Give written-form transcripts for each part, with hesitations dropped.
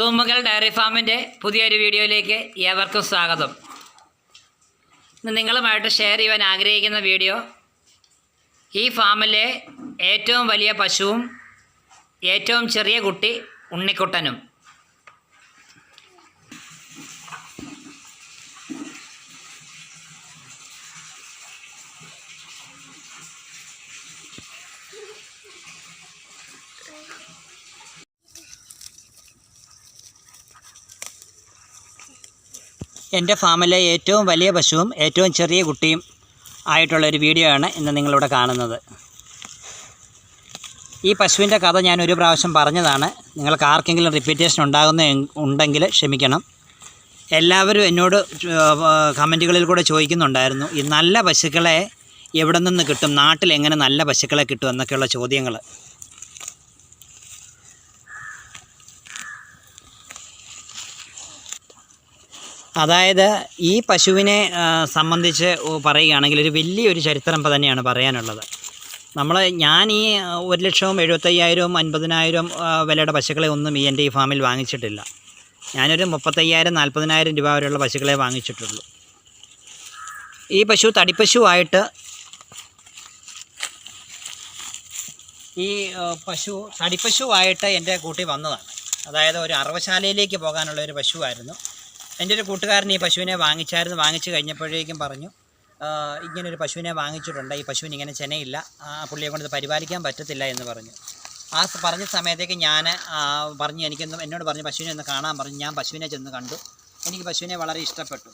തൂമ്പുകൽ diary ഫാമിൻ്റെ പുതിയൊരു വീഡിയോയിലേക്ക് ഏവർക്കും സ്വാഗതം. ഇന്ന് നിങ്ങളുമായിട്ട് ഷെയർ ചെയ്യാൻ ആഗ്രഹിക്കുന്ന വീഡിയോ ഈ ഫാമിലെ ഏറ്റവും വലിയ പശുവും ഏറ്റവും ചെറിയ കുട്ടി ഉണ്ണിക്കുട്ടനും. എൻ്റെ ഫാമിലെ ഏറ്റവും വലിയ പശുവും ഏറ്റവും ചെറിയ കുട്ടിയും ആയിട്ടുള്ളൊരു വീഡിയോ ആണ് ഇന്ന് നിങ്ങളിവിടെ കാണുന്നത്. ഈ പശുവിൻ്റെ കഥ ഞാനൊരു പ്രാവശ്യം പറഞ്ഞതാണ്. നിങ്ങൾക്ക് ആർക്കെങ്കിലും റിപ്പീറ്റേഷൻ ഉണ്ടെങ്കിൽ ക്ഷമിക്കണം. എല്ലാവരും എന്നോട് കമൻറ്റുകളിൽ കൂടെ ചോദിക്കുന്നുണ്ടായിരുന്നു, ഈ നല്ല പശുക്കളെ എവിടെ നിന്ന് കിട്ടും, നാട്ടിൽ എങ്ങനെ നല്ല പശുക്കളെ കിട്ടും എന്നൊക്കെയുള്ള ചോദ്യങ്ങൾ. അതായത് ഈ പശുവിനെ സംബന്ധിച്ച് പറയുകയാണെങ്കിൽ ഒരു വലിയൊരു ചരിത്രം തന്നെയാണ് പറയാനുള്ളത്. ഞാൻ ഈ 1,75,000 50,000 വിലയുടെ പശുക്കളെ ഒന്നും എൻ്റെ ഈ ഫാമിൽ വാങ്ങിച്ചിട്ടില്ല. ഞാനൊരു 35,000 40,000 രൂപ വരെയുള്ള പശുക്കളെ വാങ്ങിച്ചിട്ടുള്ളൂ. ഈ പശു തടിപ്പശുവായിട്ട് എൻ്റെ കൂട്ടി വന്നതാണ്. അതായത് ഒരു അറവശാലയിലേക്ക് പോകാനുള്ള ഒരു പശുവായിരുന്നു. എൻ്റെ ഒരു കൂട്ടുകാരൻ ഈ പശുവിനെ വാങ്ങിച്ചു കഴിഞ്ഞപ്പോഴേക്കും പറഞ്ഞു, ഇങ്ങനൊരു പശുവിനെ വാങ്ങിച്ചിട്ടുണ്ട്, ഈ പശുവിന് ഇങ്ങനെ ചെനയില്ല, പുള്ളിയെ കൊണ്ട് ഇത് പരിപാലിക്കാൻ പറ്റത്തില്ല എന്ന് പറഞ്ഞു. ആ പറഞ്ഞ സമയത്തേക്ക് ഞാൻ പറഞ്ഞു, എന്നോട് പറഞ്ഞു പശുവിനെ ഒന്ന് കാണാൻ പറഞ്ഞു. ഞാൻ പശുവിനെ ചെന്ന് കണ്ടു. എനിക്ക് പശുവിനെ വളരെ ഇഷ്ടപ്പെട്ടു.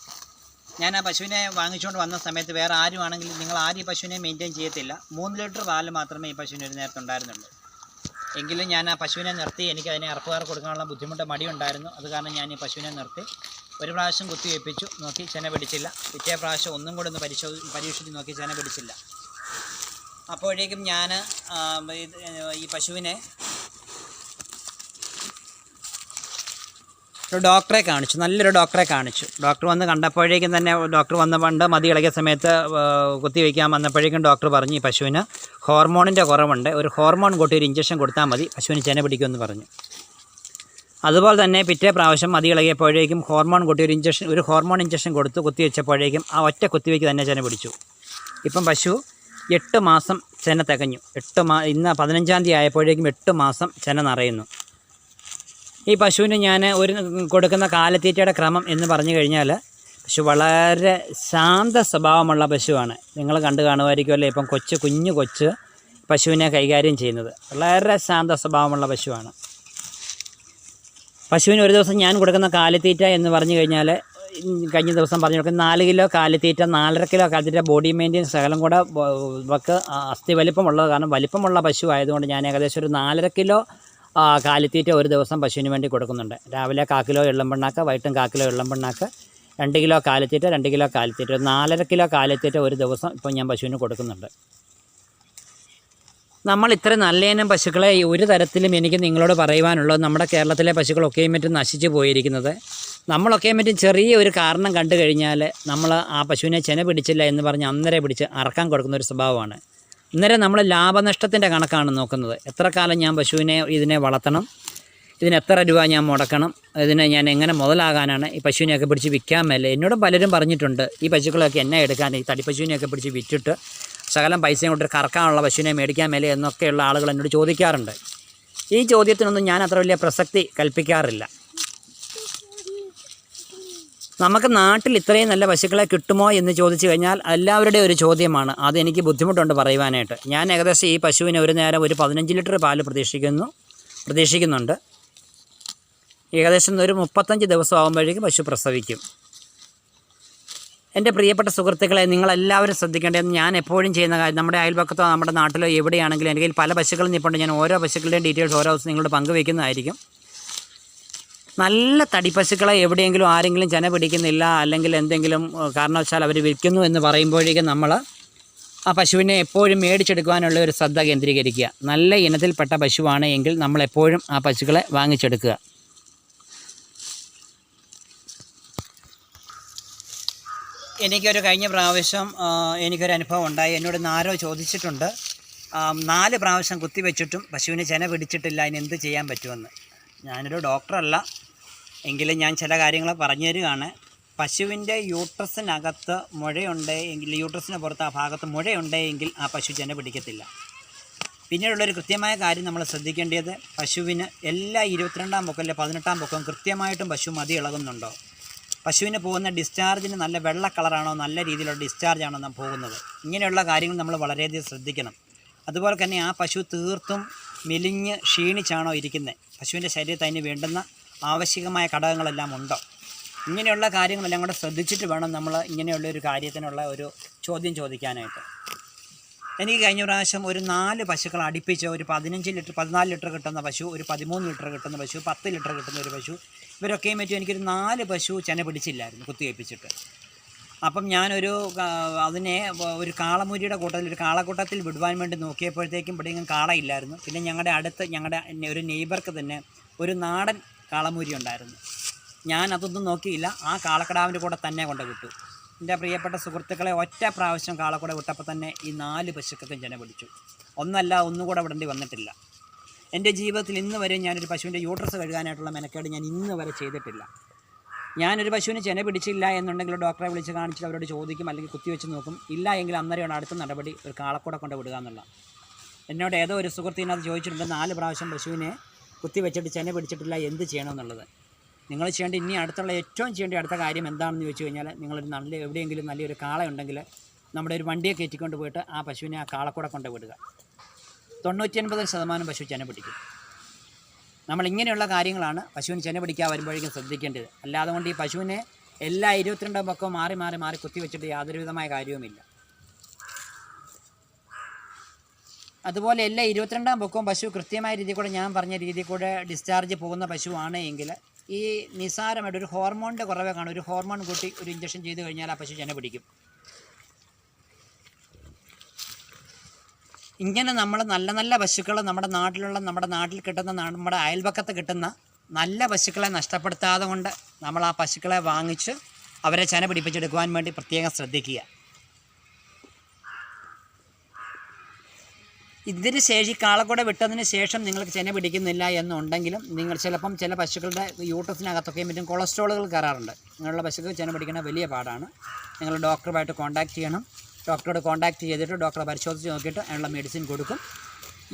ഞാൻ ആ പശുവിനെ വാങ്ങിച്ചുകൊണ്ട് വന്ന സമയത്ത് വേറെ ആരും ആണെങ്കിലും നിങ്ങൾ ആരും ഈ പശുവിനെ മെയിൻറ്റെയിൻ ചെയ്യത്തില്ല. 3 ലിറ്റർ പാല് മാത്രമേ ഈ പശുവിന് ഒരു നേരത്തെ ഉണ്ടായിരുന്നുള്ളൂ. എങ്കിലും ഞാൻ ആ പശുവിനെ നിർത്തി. എനിക്ക് അതിനെ അറപ്പുകാർ കൊടുക്കാനുള്ള മടിയുണ്ടായിരുന്നു. അത് കാരണം ഞാൻ ഈ പശുവിനെ നിർത്തി. ഒരു പ്രാവശ്യം കുത്തിവെപ്പിച്ചു, നോക്കി ചെന പിടിച്ചില്ല. പിറ്റേ പ്രാവശ്യം ഒന്നും കൂടെ ഒന്ന് പരീക്ഷിച്ച് നോക്കി, ചെന പിടിച്ചില്ല. അപ്പോഴേക്കും ഞാൻ ഈ പശുവിനെ ഒരു ഡോക്ടറെ കാണിച്ചു, നല്ലൊരു ഡോക്ടറെ കാണിച്ചു. ഡോക്ടർ വന്ന് കണ്ടപ്പോഴേക്കും തന്നെ, ഡോക്ടർ വന്ന പണ്ട് മതി ഇളകിയ സമയത്ത് കുത്തിവെക്കാൻ വന്നപ്പോഴേക്കും ഡോക്ടർ പറഞ്ഞു, ഈ പശുവിന് ഹോർമോണിൻ്റെ കുറവുണ്ട്, ഒരു ഹോർമോൺ കൂട്ടി ഒരു ഇഞ്ചക്ഷൻ കൊടുത്താൽ മതി, പശുവിന് ചെന പിടിക്കുമെന്ന് പറഞ്ഞു. അതുപോലെ തന്നെ പിറ്റേ പ്രാവശ്യം മതി ഇളകിയപ്പോഴേക്കും ഹോർമോൺ കൂട്ടി ഒരു ഹോർമോൺ ഇഞ്ചക്ഷൻ കൊടുത്ത് കുത്തിവെച്ചപ്പോഴേക്കും ആ ഒറ്റ കുത്തിവെക്ക് തന്നെ ചെന പിടിച്ചു. ഇപ്പം പശു 8 മാസം ചെന തികഞ്ഞു. ഇന്ന് 15-ാം തീയതി ആയപ്പോഴേക്കും 8 മാസം ചെന നിറയുന്നു. ഈ പശുവിന് ഞാൻ കൊടുക്കുന്ന കാലിത്തീറ്റയുടെ ക്രമം എന്ന് പറഞ്ഞു കഴിഞ്ഞാൽ, പശു വളരെ ശാന്ത സ്വഭാവമുള്ള പശുവാണ്. നിങ്ങൾ കണ്ടു കാണുമായിരിക്കുമല്ലേ ഇപ്പം കുഞ്ഞു കൊച്ച് പശുവിനെ കൈകാര്യം ചെയ്യുന്നത്. വളരെ ശാന്ത സ്വഭാവമുള്ള പശുവാണ്. പശുവിന് ഒരു ദിവസം ഞാൻ കൊടുക്കുന്ന കാലിത്തീറ്റ എന്ന് പറഞ്ഞു കഴിഞ്ഞാൽ, കഴിഞ്ഞ ദിവസം പറഞ്ഞു കൊടുക്കുന്ന 4 കിലോ കാലിത്തീറ്റ, 4.5 കിലോ കാലിത്തീറ്റ, ബോഡി മെയിൻ്റെനൻസ് സകലം കൂടെ ഇവർക്ക് അസ്ഥി വലിപ്പമുള്ളത് കാരണം വലിപ്പമുള്ള പശു ആയതുകൊണ്ട് ഞാൻ ഏകദേശം ഒരു 4.5 കിലോ കാലിത്തീറ്റ ഒരു ദിവസം പശുവിന് വേണ്ടി കൊടുക്കുന്നുണ്ട്. രാവിലെ 1/4 കിലോ എള്ളുംപിണ്ണാക്ക്, വൈകിട്ടും 1/4 കിലോ എള്ളുംപിണ്ണാക്ക്, 2 കിലോ കാലിത്തീറ്റ, 2 കിലോ കാലിത്തീറ്റ, 4.5 കിലോ കാലിത്തീറ്റ ഒരു ദിവസം ഇപ്പോൾ ഞാൻ പശുവിന് കൊടുക്കുന്നുണ്ട്. നമ്മൾ ഇത്ര നല്ല ഇനം പശുക്കളെ ഒരു തരത്തിലും എനിക്ക് നിങ്ങളോട് പറയുവാനുള്ളത്, നമ്മുടെ കേരളത്തിലെ പശുക്കളൊക്കെയും മറ്റും നശിച്ചു പോയിരിക്കുന്നത്. നമ്മളൊക്കെയും മറ്റും ചെറിയ ഒരു കാരണം കണ്ടു കഴിഞ്ഞാൽ നമ്മൾ ആ പശുവിനെ ചെന പിടിച്ചില്ല എന്ന് പറഞ്ഞ് അന്നേരം പിടിച്ച് അറക്കാൻ കൊടുക്കുന്ന ഒരു സ്വഭാവമാണ്. അന്നേരം നമ്മൾ ലാഭനഷ്ടത്തിൻ്റെ കണക്കാണ് നോക്കുന്നത്. എത്ര കാലം ഞാൻ ഇതിനെ വളർത്തണം, ഇതിന് എത്ര രൂപ ഞാൻ മുടക്കണം, ഇതിനെ ഞാൻ എങ്ങനെ മുതലാകാനാണ്, ഈ പശുവിനെയൊക്കെ പിടിച്ച് വിൽക്കാൻ മേലെ. എന്നോട് പലരും പറഞ്ഞിട്ടുണ്ട്, ഈ പശുക്കളൊക്കെ എന്നെ എടുക്കാൻ, ഈ തടിപ്പശുവിനെയൊക്കെ പിടിച്ച് വിറ്റിട്ട് ശകലം പൈസയും കൊണ്ട് കറക്കാനുള്ള പശുവിനെ മേടിക്കാൻ മേലെ എന്നൊക്കെയുള്ള ആളുകൾ എന്നോട് ചോദിക്കാറുണ്ട്. ഈ ചോദ്യത്തിനൊന്നും ഞാൻ അത്ര വലിയ പ്രസക്തി കൽപ്പിക്കാറില്ല. നമുക്ക് നാട്ടിൽ ഇത്രയും നല്ല പശുക്കളെ കിട്ടുമോ എന്ന് ചോദിച്ചു കഴിഞ്ഞാൽ എല്ലാവരുടെയും ഒരു ചോദ്യമാണ്. അതെനിക്ക് ബുദ്ധിമുട്ടുണ്ട് പറയുവാനായിട്ട്. ഞാൻ ഏകദേശം ഈ പശുവിന് ഒരു നേരം ഒരു 15 ലിറ്റർ പാല് പ്രതീക്ഷിക്കുന്നുണ്ട്. ഏകദേശം ഒരു 35 ദിവസം ആകുമ്പോഴേക്കും പശു പ്രസവിക്കും. എൻ്റെ പ്രിയപ്പെട്ട സുഹൃത്തുക്കളെ, നിങ്ങളെല്ലാവരും ശ്രദ്ധിക്കേണ്ടത് ഞാൻ എപ്പോഴും ചെയ്യുന്ന കാര്യം, നമ്മുടെ അയൽപക്കത്തോ നമ്മുടെ നാട്ടിലോ എവിടെയാണെങ്കിലും എൻ്റെ കയ്യിൽ പല പശുക്കളും നിൽപ്പുണ്ട്. ഞാൻ ഓരോ പശുക്കളുടെയും ഡീറ്റെയിൽസ് ഓരോ ദിവസം നിങ്ങളോട് പങ്കുവയ്ക്കുന്നതായിരിക്കും. നല്ല തടിപ്പശുക്കളെ എവിടെയെങ്കിലും ആരെങ്കിലും ചെന പിടിക്കുന്നില്ല, അല്ലെങ്കിൽ എന്തെങ്കിലും കാരണവശാൽ അവർ വിൽക്കുന്നു എന്ന് പറയുമ്പോഴേക്കും നമ്മൾ ആ പശുവിനെ എപ്പോഴും മേടിച്ചെടുക്കുവാനുള്ള ഒരു ശ്രദ്ധ കേന്ദ്രീകരിക്കുക. നല്ല ഇനത്തിൽപ്പെട്ട പശുവാണ് എങ്കിൽ നമ്മളെപ്പോഴും ആ പശുക്കളെ വാങ്ങിച്ചെടുക്കുക. എനിക്കൊരു കഴിഞ്ഞ പ്രാവശ്യം എനിക്കൊരു അനുഭവം ഉണ്ടായി. എന്നോട് ആരോ ചോദിച്ചിട്ടുണ്ട്, 4 പ്രാവശ്യം കുത്തിവെച്ചിട്ടും പശുവിന് ചെന പിടിച്ചിട്ടില്ല, അതിന് എന്ത് ചെയ്യാൻ പറ്റുമെന്ന്. ഞാനൊരു ഡോക്ടറല്ല, എങ്കിലും ഞാൻ ചില കാര്യങ്ങൾ പറഞ്ഞു തരികയാണ്. പശുവിൻ്റെ യൂട്രസിനകത്ത് മുഴയുണ്ടെങ്കിൽ, യൂട്രസിന് പുറത്ത് ആ ഭാഗത്ത് മുഴയുണ്ടെങ്കിൽ ആ പശു ചെന പിടിക്കത്തില്ല. പിന്നീടുള്ളൊരു കൃത്യമായ കാര്യം നമ്മൾ ശ്രദ്ധിക്കേണ്ടത്, പശുവിന് എല്ലാ 22-ാം പൊക്കം അല്ലെ 18-ാം പൊക്കം കൃത്യമായിട്ടും പശു മതി ഇളകുന്നുണ്ടോ, പശുവിന് പോകുന്ന ഡിസ്ചാർജിന് നല്ല വെള്ള കളറാണോ, നല്ല രീതിയിലുള്ള ഡിസ്ചാർജാണോ നാം പോകുന്നത്, ഇങ്ങനെയുള്ള കാര്യങ്ങൾ നമ്മൾ വളരെയധികം ശ്രദ്ധിക്കണം. അതുപോലെ തന്നെ ആ പശു തീർത്തും മെലിഞ്ഞ് ക്ഷീണിച്ചാണോ ഇരിക്കുന്നത്, പശുവിൻ്റെ ശരീരത്തിൽ അതിന് വേണ്ടുന്ന ആവശ്യമായ ഘടകങ്ങളെല്ലാം ഉണ്ടോ, ഇങ്ങനെയുള്ള കാര്യങ്ങളെല്ലാം കൂടെ ശ്രദ്ധിച്ചിട്ട് വേണം നമ്മൾ ഇങ്ങനെയുള്ളൊരു കാര്യത്തിനുള്ള ഒരു ചോദ്യം ചോദിക്കാനായിട്ട്. എനിക്ക് കഴിഞ്ഞ പ്രാവശ്യം ഒരു 4 പശുക്കൾ അടുപ്പിച്ച് ഒരു 14 ലിറ്റർ കിട്ടുന്ന പശു, ഒരു 13 ലിറ്റർ കിട്ടുന്ന പശു, 10 ലിറ്റർ കിട്ടുന്ന ഒരു പശു, ഇവരൊക്കെയും പറ്റും എനിക്കൊരു 4 പശു ചെന പിടിച്ചില്ലായിരുന്നു കുത്തിവയ്പ്പിച്ചിട്ട്. അപ്പം ഞാനൊരു അതിനെ ഒരു കാളമുരിയുടെ കൂട്ടത്തിൽ, ഒരു കാളക്കൂട്ടത്തിൽ വിടുവാൻ വേണ്ടി നോക്കിയപ്പോഴത്തേക്കും ഇവിടെയെങ്കിലും കാളയില്ലായിരുന്നു. പിന്നെ ഞങ്ങളുടെ ഒരു നെയ്ബർക്ക് തന്നെ ഒരു നാടൻ കാളമുരി ഉണ്ടായിരുന്നു. ഞാൻ അതൊന്നും നോക്കിയില്ല, ആ കാളക്കടാവിൻ്റെ കൂടെ തന്നെ കൊണ്ട് വിട്ടു. എൻ്റെ പ്രിയപ്പെട്ട സുഹൃത്തുക്കളെ, ഒറ്റ പ്രാവശ്യം കാളക്കൂടെ വിട്ടപ്പോൾ തന്നെ ഈ 4 പശുക്കൾക്കും ചെന പിടിച്ചു. ഒന്നല്ല, ഒന്നുകൂടെ വിടേണ്ടി വന്നിട്ടില്ല. എൻ്റെ ജീവിതത്തിൽ ഇന്ന് വരെ ഞാനൊരു പശുവിൻ്റെ യൂട്രസ് കഴുകാനായിട്ടുള്ള മെനക്കേട് ഞാൻ ഇന്ന് വരെ ചെയ്തിട്ടില്ല. ഞാനൊരു പശുവിന് ചെന പിടിച്ചില്ല എന്നുണ്ടെങ്കിൽ ഡോക്ടറെ വിളിച്ച് കാണിച്ചിട്ട് അവരോട് ചോദിക്കും, അല്ലെങ്കിൽ കുത്തിവെച്ച് നോക്കും. ഇല്ല എങ്കിൽ അന്നേരമാണ് അടുത്ത നടപടി ഒരു കാളക്കൂടെ കൊണ്ട് വിടുക എന്നുള്ള. എന്നോട് ഏതോ ഒരു സുഹൃത്തിനകത്ത് ചോദിച്ചിട്ടുണ്ട്, 4 പ്രാവശ്യം പശുവിനെ കുത്തിവെച്ചിട്ട് ചെന പിടിച്ചിട്ടില്ല, എന്ത് ചെയ്യണമെന്നുള്ളത്. നിങ്ങൾ ഇനി ഏറ്റവും ചെയ്യേണ്ട അടുത്ത കാര്യം എന്താണെന്ന് ചോദിച്ചു കഴിഞ്ഞാൽ, നിങ്ങളൊരു എവിടെയെങ്കിലും നല്ലൊരു കാള ഉണ്ടെങ്കിൽ നമ്മുടെ ഒരു വണ്ടിയെ കയറ്റിക്കൊണ്ട് പോയിട്ട് ആ പശുവിനെ ആ കാളക്കൂടെ കൊണ്ട് വിടുക. 99% പശു ചെന പിടിക്കും. നമ്മളിങ്ങനെയുള്ള കാര്യങ്ങളാണ് പശുവിന് ചെന പിടിക്കാൻ വരുമ്പോഴേക്കും ശ്രദ്ധിക്കേണ്ടത്. അല്ലാതെ കൊണ്ട് ഈ പശുവിനെ എല്ലാ 22-ാം പക്കവും മാറി കുത്തിവെച്ചിട്ട് യാതൊരു വിധമായ കാര്യവുമില്ല. അതുപോലെ എല്ലാ 22-ാം പൊക്കവും പശു കൃത്യമായ രീതിയിൽ കൂടെ, ഞാൻ പറഞ്ഞ രീതിയിൽ കൂടെ ഡിസ്ചാർജ് പോകുന്ന പശുവാണ് എങ്കിൽ, ഈ നിസ്സാരമായിട്ട് ഒരു ഹോർമോണിൻ്റെ കുറവേ കാണും. ഒരു ഹോർമോൺ കൂട്ടി ഒരു ഇഞ്ചക്ഷൻ ചെയ്ത് കഴിഞ്ഞാൽ ആ പശു ചെന പിടിക്കും. ഇങ്ങനെ നമ്മൾ നല്ല പശുക്കൾ നമ്മുടെ നാട്ടിൽ കിട്ടുന്ന, നമ്മുടെ അയൽപക്കത്ത് കിട്ടുന്ന നല്ല പശുക്കളെ നഷ്ടപ്പെടുത്താതെ കൊണ്ട് നമ്മൾ ആ പശുക്കളെ വാങ്ങിച്ച് അവരെ ചെന പിടിപ്പിച്ചെടുക്കുവാൻ വേണ്ടി പ്രത്യേകം ശ്രദ്ധിക്കുക. ഇതിന് ശേഷം കാളക്കൂടെ വിട്ടതിന് ശേഷം നിങ്ങൾക്ക് ചെന പിടിക്കുന്നില്ല എന്നുണ്ടെങ്കിലും, നിങ്ങൾ ചിലപ്പം ചില പശുക്കളുടെ യൂട്രസിനകത്തൊക്കെയും മറ്റും കൊളസ്ട്രോളുകൾ കയറാറുണ്ട്. അങ്ങനെയുള്ള പശുക്കൾ ചെന പിടിക്കണ വലിയ പാടാണ്. നിങ്ങൾ ഡോക്ടറുമായിട്ട് കോൺടാക്ട് ചെയ്യണം. ഡോക്ടറോട് കോൺടാക്ട് ചെയ്തിട്ട് ഡോക്ടറെ പരിശോധിച്ച് നോക്കിയിട്ട് അതിനുള്ള മെഡിസിൻ കൊടുക്കും.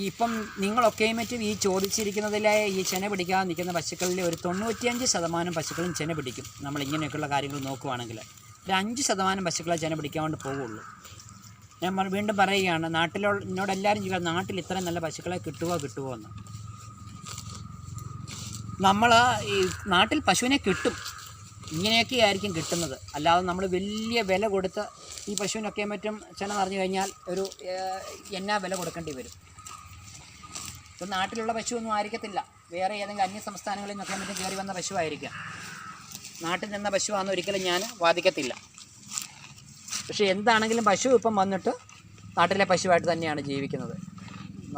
ഇപ്പം നിങ്ങളൊക്കെയും മറ്റും ഈ ചോദിച്ചിരിക്കുന്നതിലെ ഈ ചെന പിടിക്കാതെ നിൽക്കുന്ന പശുക്കളിൽ ഒരു 95% പശുക്കളും ചെന പിടിക്കും. നമ്മൾ ഇങ്ങനെയൊക്കെയുള്ള കാര്യങ്ങൾ നോക്കുവാണെങ്കിൽ ഒരു 5% പശുക്കളെ ചെന പിടിക്കാൻ കൊണ്ട് പോവുള്ളൂ. ഞാൻ വീണ്ടും പറയുകയാണ്, എന്നോട് എല്ലാവരും ചോദിക്കുക, നാട്ടിൽ ഇത്രയും നല്ല പശുക്കളെ കിട്ടുമോ എന്ന്. നമ്മൾ ഈ നാട്ടിൽ പശുവിനെ കിട്ടും, ഇങ്ങനെയൊക്കെ ആയിരിക്കും കിട്ടുന്നത്. അല്ലാതെ നമ്മൾ വലിയ വില കൊടുത്ത് ഈ പശുവിനൊക്കെ മറ്റും ചെന നിറഞ്ഞു കഴിഞ്ഞാൽ ഒരു എന്നാ വില കൊടുക്കേണ്ടി വരും. ഇപ്പം നാട്ടിലുള്ള പശുവൊന്നും ആയിരിക്കത്തില്ല, വേറെ ഏതെങ്കിലും അന്യ സംസ്ഥാനങ്ങളിൽ നിന്നൊക്കെ മറ്റും കയറി വന്ന പശുവായിരിക്കാം. നാട്ടിൽ നിന്ന പശുവാണെന്ന് ഒരിക്കലും ഞാൻ വാദിക്കത്തില്ല. പക്ഷേ എന്താണെങ്കിലും പശു ഇപ്പം വന്നിട്ട് നാട്ടിലെ പശുവായിട്ട് തന്നെയാണ് ജീവിക്കുന്നത്.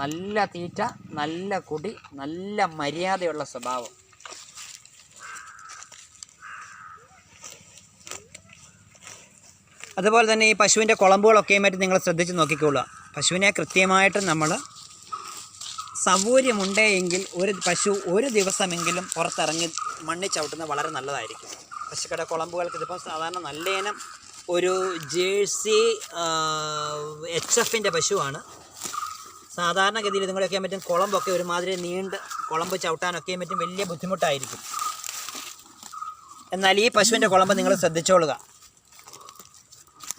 നല്ല തീറ്റ, നല്ല കുടി, നല്ല മര്യാദയുള്ള സ്വഭാവം. അതുപോലെ തന്നെ ഈ പശുവിൻ്റെ കുളമ്പുകളൊക്കെ മറ്റും നിങ്ങൾ ശ്രദ്ധിച്ച് നോക്കിക്കൊള്ളുക. പശുവിനെ കൃത്യമായിട്ട് നമ്മൾ സൗകര്യമുണ്ടെങ്കിൽ ഒരു പശു ഒരു ദിവസമെങ്കിലും പുറത്തിറങ്ങി മണ്ണിൽ ചവിട്ടുന്നത് വളരെ നല്ലതായിരിക്കും. പശുക്കളുടെ കുളമ്പുകൾക്ക് ഇതിപ്പം സാധാരണ നല്ല ഇനം ഒരു ജേഴ്സി HF പശുവാണ്. സാധാരണഗതിയിൽ ഇതുങ്ങളൊക്കെ പറ്റും കുളമ്പൊക്കെ ഒരുമാതിരി നീണ്ട് കുളമ്പ് ചവിട്ടാനൊക്കെ പറ്റും വലിയ ബുദ്ധിമുട്ടായിരിക്കും. എന്നാൽ ഈ പശുവിൻ്റെ കുളമ്പ് നിങ്ങൾ ശ്രദ്ധിച്ചോളുക.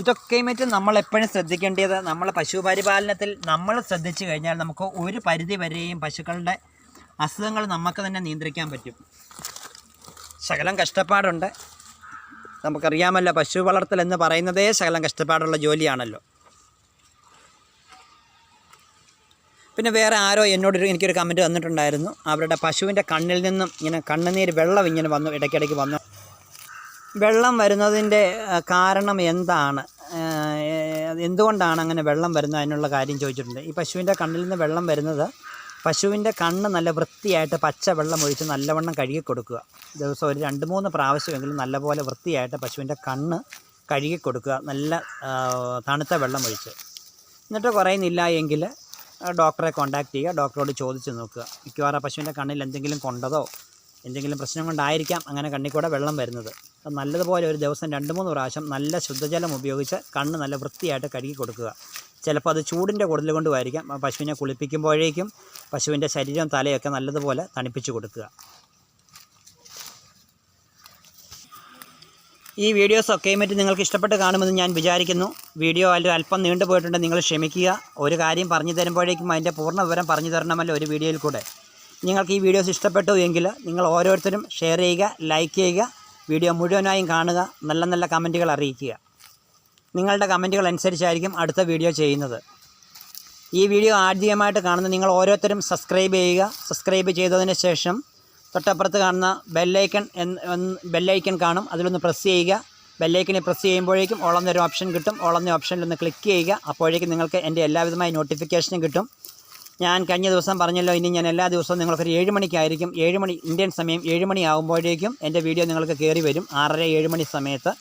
ഇതൊക്കെ മറ്റും നമ്മളെപ്പോഴും ശ്രദ്ധിക്കേണ്ടത്, നമ്മളെ പശു പരിപാലനത്തിൽ നമ്മൾ ശ്രദ്ധിച്ചു കഴിഞ്ഞാൽ നമുക്ക് ഒരു പരിധി വരെയും പശുക്കളുടെ അസുഖങ്ങൾ നമുക്ക് തന്നെ നിയന്ത്രിക്കാൻ പറ്റും. ശകലം കഷ്ടപ്പാടുണ്ട്, നമുക്കറിയാമല്ലോ. പശു വളർത്തൽ എന്ന് പറയുന്നതേ ശകലം കഷ്ടപ്പാടുള്ള ജോലിയാണല്ലോ. പിന്നെ വേറെ ആരോ എനിക്കൊരു കമൻറ്റ് തന്നിട്ടുണ്ടായിരുന്നു, അവരുടെ പശുവിൻ്റെ കണ്ണിൽ നിന്നും ഇങ്ങനെ കണ്ണുനീര് വെള്ളം ഇങ്ങനെ വന്നു, ഇടയ്ക്കിടയ്ക്ക് വന്നു. വെള്ളം വരുന്നതിൻ്റെ കാരണം എന്താണ്, എന്തുകൊണ്ടാണ് അങ്ങനെ വെള്ളം വരുന്നത്, അതിനുള്ള കാര്യം ചോദിച്ചിട്ടുണ്ട്. ഈ പശുവിൻ്റെ കണ്ണിൽ നിന്ന് വെള്ളം വരുന്നത്, പശുവിൻ്റെ കണ്ണ് നല്ല വൃത്തിയായിട്ട് പച്ച വെള്ളം ഒഴിച്ച് നല്ലവണ്ണം കഴുകി കൊടുക്കുക. ദിവസം ഒരു 2-3 പ്രാവശ്യമെങ്കിലും നല്ലപോലെ വൃത്തിയായിട്ട് പശുവിൻ്റെ കണ്ണ് കഴുകി കൊടുക്കുക, നല്ല തണുത്ത വെള്ളം ഒഴിച്ച്. എന്നിട്ട് കുറയുന്നില്ല എങ്കിൽ ഡോക്ടറെ കോൺടാക്റ്റ് ചെയ്യുക, ഡോക്ടറോട് ചോദിച്ച് നോക്കുക. മിക്കവാറും പശുവിൻ്റെ കണ്ണിൽ എന്തെങ്കിലും കൊണ്ടതോ എന്തെങ്കിലും പ്രശ്നം കൊണ്ടായിരിക്കാം അങ്ങനെ കണ്ണിൽ കൂടെ വെള്ളം വരുന്നത്. അത് നല്ലതുപോലെ ഒരു ദിവസം 2-3 പ്രാവശ്യം നല്ല ശുദ്ധജലം ഉപയോഗിച്ച് കണ്ണ് നല്ല വൃത്തിയായിട്ട് കഴുകി കൊടുക്കുക. ചിലപ്പോൾ അത് ചൂടിൻ്റെ കൂടുതൽ കൊണ്ടുമായിരിക്കാം. പശുവിനെ കുളിപ്പിക്കുമ്പോഴേക്കും പശുവിൻ്റെ ശരീരവും തലയൊക്കെ നല്ലതുപോലെ തണുപ്പിച്ച് കൊടുക്കുക. ഈ വീഡിയോസൊക്കെ മറ്റും നിങ്ങൾക്ക് ഇഷ്ടപ്പെട്ട് കാണുമെന്ന് ഞാൻ വിചാരിക്കുന്നു. വീഡിയോ അല്പം നീണ്ടു പോയിട്ടുണ്ടെങ്കിൽ നിങ്ങൾ ക്ഷമിക്കുക. ഒരു കാര്യം പറഞ്ഞു തരുമ്പോഴേക്കും അതിൻ്റെ പൂർണ്ണ വിവരം പറഞ്ഞു തരണമല്ലോ ഒരു വീഡിയോയിൽ കൂടെ. നിങ്ങൾക്ക് ഈ വീഡിയോസ് ഇഷ്ടപ്പെട്ടു എങ്കിൽ നിങ്ങൾ ഓരോരുത്തരും ഷെയർ ചെയ്യുക, ലൈക്ക് ചെയ്യുക, വീഡിയോ മുഴുവനായും കാണുക, നല്ല നല്ല കമൻറ്റുകൾ അറിയിക്കുക. നിങ്ങളുടെ കമൻറ്റുകൾ അനുസരിച്ചായിരിക്കും അടുത്ത വീഡിയോ ചെയ്യുന്നത്. ഈ വീഡിയോ ആദ്യമായിട്ട് കാണുന്ന നിങ്ങൾ ഓരോരുത്തരും സബ്സ്ക്രൈബ് ചെയ്യുക. സബ്സ്ക്രൈബ് ചെയ്തതിന് ശേഷം തൊട്ടപ്പുറത്ത് കാണുന്ന ബെല്ലൈക്കൺ കാണും, അതിലൊന്ന് പ്രസ് ചെയ്യുക. ബെല്ലൈക്കണിൽ പ്രസ് ചെയ്യുമ്പോഴേക്കും ഓളെന്നൊരു ഓപ്ഷൻ കിട്ടും. ഓളെന്ന ഓപ്ഷനിലൊന്ന് ക്ലിക്ക് ചെയ്യുക. അപ്പോഴേക്കും നിങ്ങൾക്ക് എൻ്റെ എല്ലാവിധമായ നോട്ടിഫിക്കേഷനും കിട്ടും. ഞാൻ കഴിഞ്ഞ ദിവസം പറഞ്ഞല്ലോ, ഇനി ഞാൻ എല്ലാ ദിവസവും നിങ്ങൾക്കൊരു 7 മണിക്കായിരിക്കും, 7 മണി ഇന്ത്യൻ സമയം 7 മണി ആകുമ്പോഴേക്കും എൻ്റെ വീഡിയോ നിങ്ങൾക്ക് കയറി വരും. 6:30-7 മണി സമയത്ത്.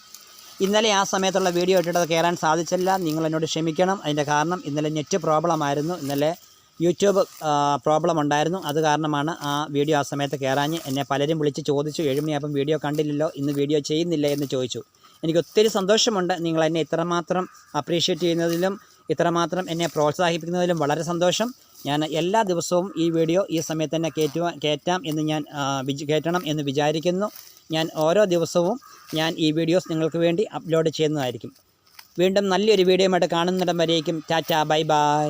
ഇന്നലെ ആ സമയത്തുള്ള വീഡിയോ ഇട്ടിട്ട് കയറാൻ സാധിച്ചില്ല. നിങ്ങൾ എന്നോട് ക്ഷമിക്കണം. അതിൻ്റെ കാരണം ഇന്നലെ നെറ്റ് പ്രോബ്ലം ആയിരുന്നു. ഇന്നലെ യൂട്യൂബ് പ്രോബ്ലം ഉണ്ടായിരുന്നു. അത് കാരണമാണ് ആ വീഡിയോ ആ സമയത്ത് കയറാഞ്ഞ്. എന്നെ പലരും വിളിച്ച് ചോദിച്ചു, 7 മണിയാകുമ്പം വീഡിയോ കണ്ടില്ലല്ലോ, ഇന്ന് വീഡിയോ ചെയ്യുന്നില്ല എന്ന് ചോദിച്ചു. എനിക്ക് ഒത്തിരി സന്തോഷമുണ്ട്. നിങ്ങൾ എന്നെ ഇത്രമാത്രം അപ്രീഷിയേറ്റ് ചെയ്യുന്നതിലും ഇത്രമാത്രം എന്നെ പ്രോത്സാഹിപ്പിക്കുന്നതിലും വളരെ സന്തോഷം. ഞാൻ എല്ലാ ദിവസവും ഈ വീഡിയോ ഈ സമയത്ത് തന്നെ കയറ്റണം എന്ന് വിചാരിക്കുന്നു. ഞാൻ ഓരോ ദിവസവും ഞാൻ ഈ വീഡിയോസ് നിങ്ങൾക്ക് വേണ്ടി അപ്ലോഡ് ചെയ്യുന്നതായിരിക്കും. വീണ്ടും നല്ലൊരു വീഡിയോയുമായിട്ട് കാണുന്നിടം വരേക്കും ടാറ്റ, ബൈ ബൈ.